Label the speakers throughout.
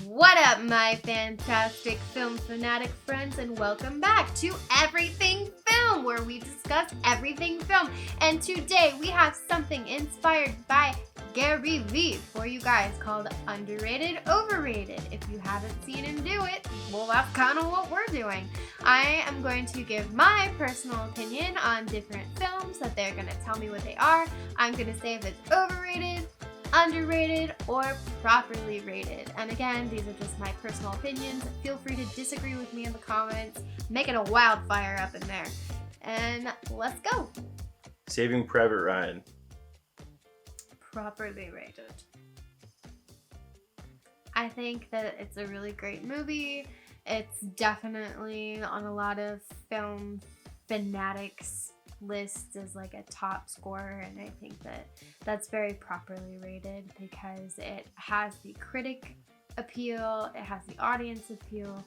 Speaker 1: What up, my fantastic film fanatic friends, and welcome back to Everything Film, where we discuss everything film. And today we have something inspired by Gary Vee for you guys called Underrated, Overrated. If you haven't seen him do it, well, that's kind of what we're doing. I am going to give my personal opinion on different films that they're going to tell me what they are. I'm going to say if it's overrated, underrated, or properly rated. And again, these are just my personal opinions. Feel free to disagree with me in the comments. Make it a wildfire up in there. And let's go.
Speaker 2: Saving Private Ryan.
Speaker 1: Properly rated. I think that it's a really great movie. It's definitely on a lot of film fanatics lists as like a top scorer, and I think that that's very properly rated because it has the critic appeal, it has the audience appeal,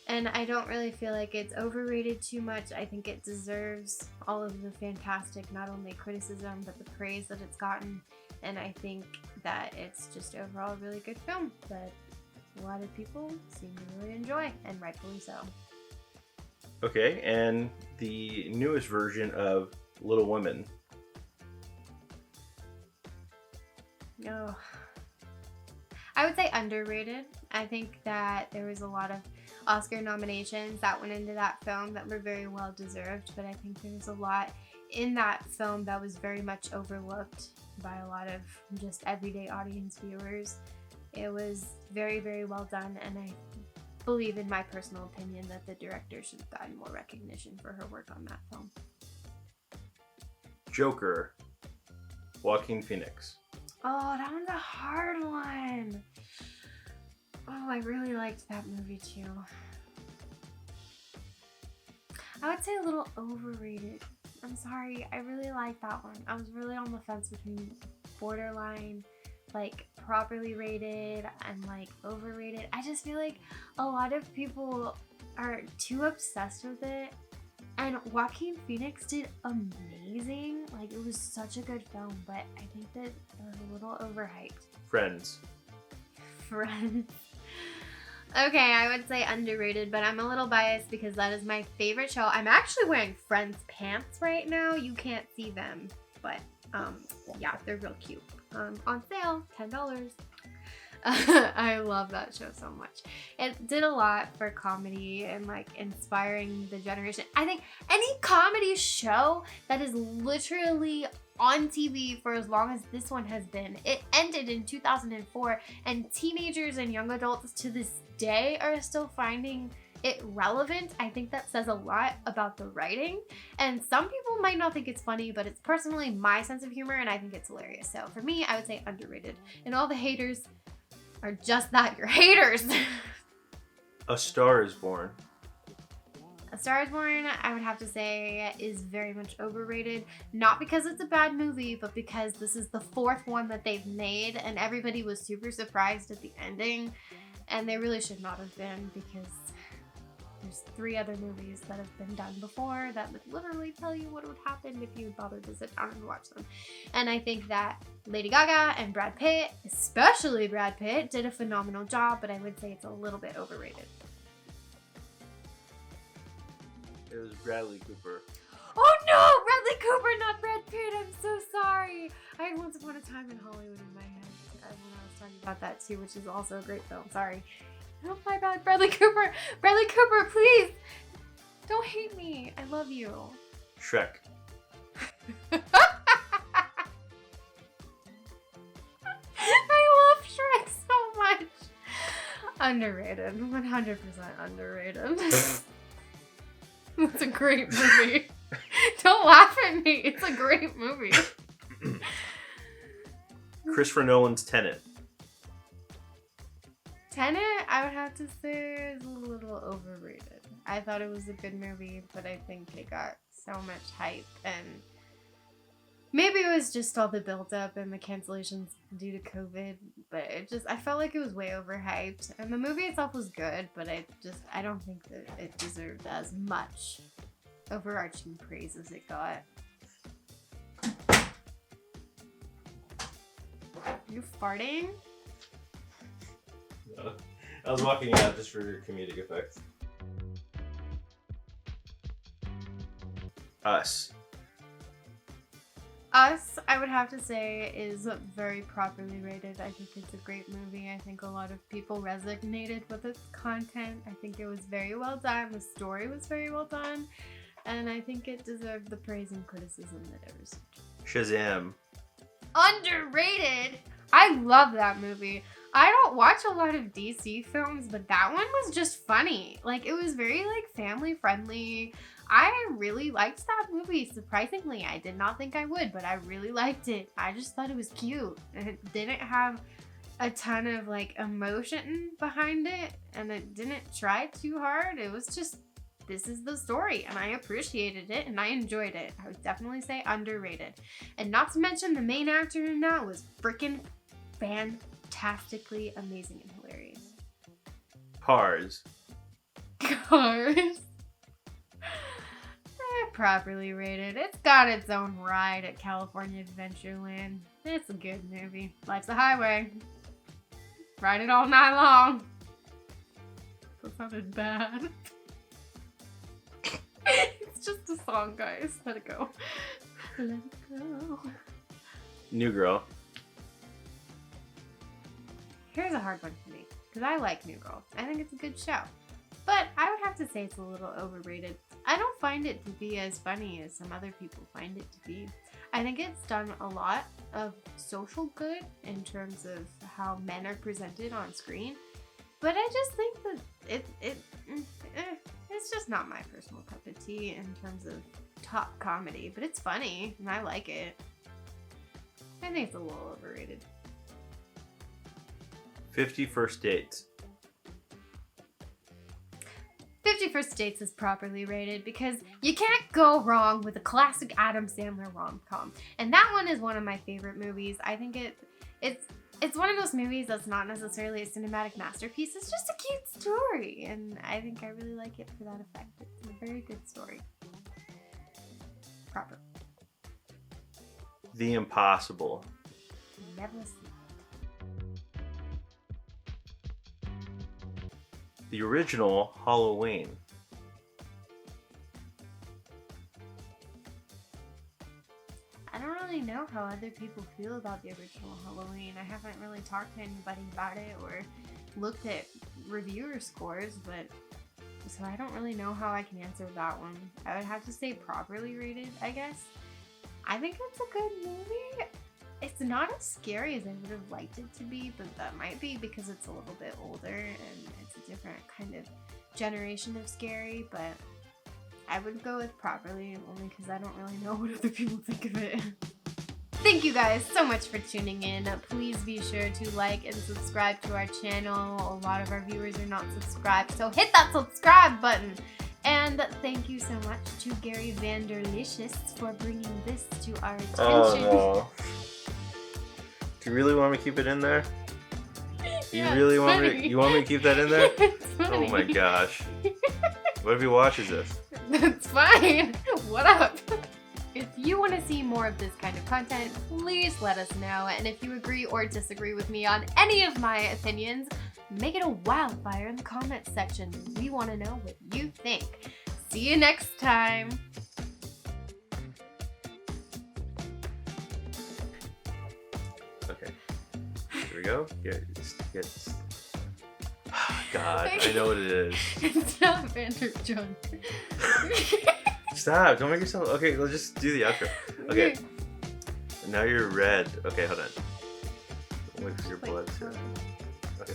Speaker 1: and I don't really feel like it's overrated too much. I think it deserves all of the fantastic, not only criticism, but the praise that it's gotten, and I think that it's just overall a really good film that a lot of people seem to really enjoy, and rightfully so.
Speaker 2: Okay, and the newest version of Little Women.
Speaker 1: Oh, I would say underrated. I think that there was a lot of Oscar nominations that went into that film that were very well deserved, but I think there was a lot in that film that was very much overlooked by a lot of just everyday audience viewers. It was very, very well done, and I believe, in my personal opinion, that the director should have gotten more recognition for her work on that film.
Speaker 2: Joker. Joaquin Phoenix.
Speaker 1: Oh, that one's a hard one. Oh, I really liked that movie too. I would say a little overrated. I'm sorry, I really liked that one. I was really on the fence between borderline, like properly rated and like overrated. I just feel like a lot of people are too obsessed with it, and Joaquin Phoenix did amazing. Like, it was such a good film, but I think that it was a little overhyped.
Speaker 2: Friends.
Speaker 1: Okay, I would say underrated, but I'm a little biased because that is my favorite show. I'm actually wearing Friends pants right now. You can't see them, but yeah, they're real cute. On sale, $10. I love that show so much. It did a lot for comedy and like inspiring the generation. I think any comedy show that is literally on TV for as long as this one has been. It ended in 2004, and teenagers and young adults to this day are still finding it relevant. I think that says a lot about the writing, and some people might not think it's funny, but it's personally my sense of humor, and I think it's hilarious. So for me, I would say underrated, and all the haters are just that, you're haters.
Speaker 2: A Star is Born.
Speaker 1: A Star is Born, I would have to say, is very much overrated. Not because it's a bad movie, but because this is the fourth one that they've made, and everybody was super surprised at the ending, and they really should not have been, because there's 3 other movies that have been done before that would literally tell you what would happen if you bothered to sit down and watch them. And I think that Lady Gaga and Brad Pitt, especially Brad Pitt, did a phenomenal job, but I would say it's a little bit overrated.
Speaker 2: It was Bradley Cooper.
Speaker 1: Oh no! Bradley Cooper, not Brad Pitt! I'm so sorry! I had Once Upon a Time in Hollywood in my head when I was talking about that too, which is also a great film. Sorry. Oh my bad, Bradley Cooper! Bradley Cooper, please! Don't hate me. I love you.
Speaker 2: Shrek.
Speaker 1: I love Shrek so much. Underrated. 100% underrated. It's a great movie. Don't laugh at me. It's a great movie.
Speaker 2: Christopher Nolan's Tenet.
Speaker 1: Tenet, I would have to say, is a little overrated. I thought it was a good movie, but I think it got so much hype, and maybe it was just all the build-up and the cancellations due to COVID, but I felt like it was way overhyped, and the movie itself was good, but I don't think that it deserved as much overarching praise as it got. You farting?
Speaker 2: Yeah. I was walking out just for comedic effect. Us.
Speaker 1: Us, I would have to say, is very properly rated. I think it's a great movie. I think a lot of people resonated with its content. I think it was very well done. The story was very well done. And I think it deserved the praise and criticism that it received.
Speaker 2: Shazam.
Speaker 1: Underrated! I love that movie. I don't watch a lot of DC films, but that one was just funny. Like, it was very, like, family friendly. I really liked that movie, surprisingly. I did not think I would, but I really liked it. I just thought it was cute. And it didn't have a ton of, like, emotion behind it. And it didn't try too hard. It was just, this is the story. And I appreciated it, and I enjoyed it. I would definitely say underrated. And not to mention, the main actor in that was freaking fantastically amazing and hilarious.
Speaker 2: Cars.
Speaker 1: Cars. Properly rated. It's got its own ride at California Adventureland. It's a good movie. Life's a highway. Ride it all night long. That sounded bad. It's just a song, guys. Let it go. Let it go.
Speaker 2: New Girl.
Speaker 1: Here's a hard one for me, because I like New Girl. I think it's a good show. But I would have to say it's a little overrated. I don't find it to be as funny as some other people find it to be. I think it's done a lot of social good in terms of how men are presented on screen. But I just think that it's just not my personal cup of tea in terms of top comedy. But it's funny, and I like it. I think it's a little overrated.
Speaker 2: 50 First Dates.
Speaker 1: 50 First Dates is properly rated because you can't go wrong with a classic Adam Sandler rom-com. And that one is one of my favorite movies. I think it's one of those movies that's not necessarily a cinematic masterpiece. It's just a cute story. And I think I really like it for that effect. It's a very good story. Proper.
Speaker 2: The Impossible.
Speaker 1: Never seen it.
Speaker 2: The original Halloween.
Speaker 1: I don't really know how other people feel about the original Halloween. I haven't really talked to anybody about it or looked at reviewer scores, but so I don't really know how I can answer that one. I would have to say properly rated, I guess. I think it's a good movie. It's not as scary as I would have liked it to be, but that might be because it's a little bit older and it's a different kind of generation of scary, but I would go with properly only because I don't really know what other people think of it. Thank you guys so much for tuning in. Please be sure to like and subscribe to our channel. A lot of our viewers are not subscribed, so hit that subscribe button. And thank you so much to Gary Vanderlicious for bringing this to our attention.
Speaker 2: Oh no. Do you really want me to keep it in there?
Speaker 1: Yeah,
Speaker 2: You really
Speaker 1: it's
Speaker 2: want
Speaker 1: funny.
Speaker 2: me? You want me to keep that in there?
Speaker 1: It's funny.
Speaker 2: Oh my gosh! What if he watches this?
Speaker 1: That's fine. What up? If you want to see more of this kind of content, please let us know. And if you agree or disagree with me on any of my opinions, make it a wildfire in the comments section. We want to know what you think. See you next time.
Speaker 2: Okay. Here we go. Get. God, I know what it is.
Speaker 1: It's not Vanderjunk.
Speaker 2: Stop! Don't make yourself. Okay, let's just do the outro. Okay. Now you're red. Okay, hold on. Wait for your blood to. Okay.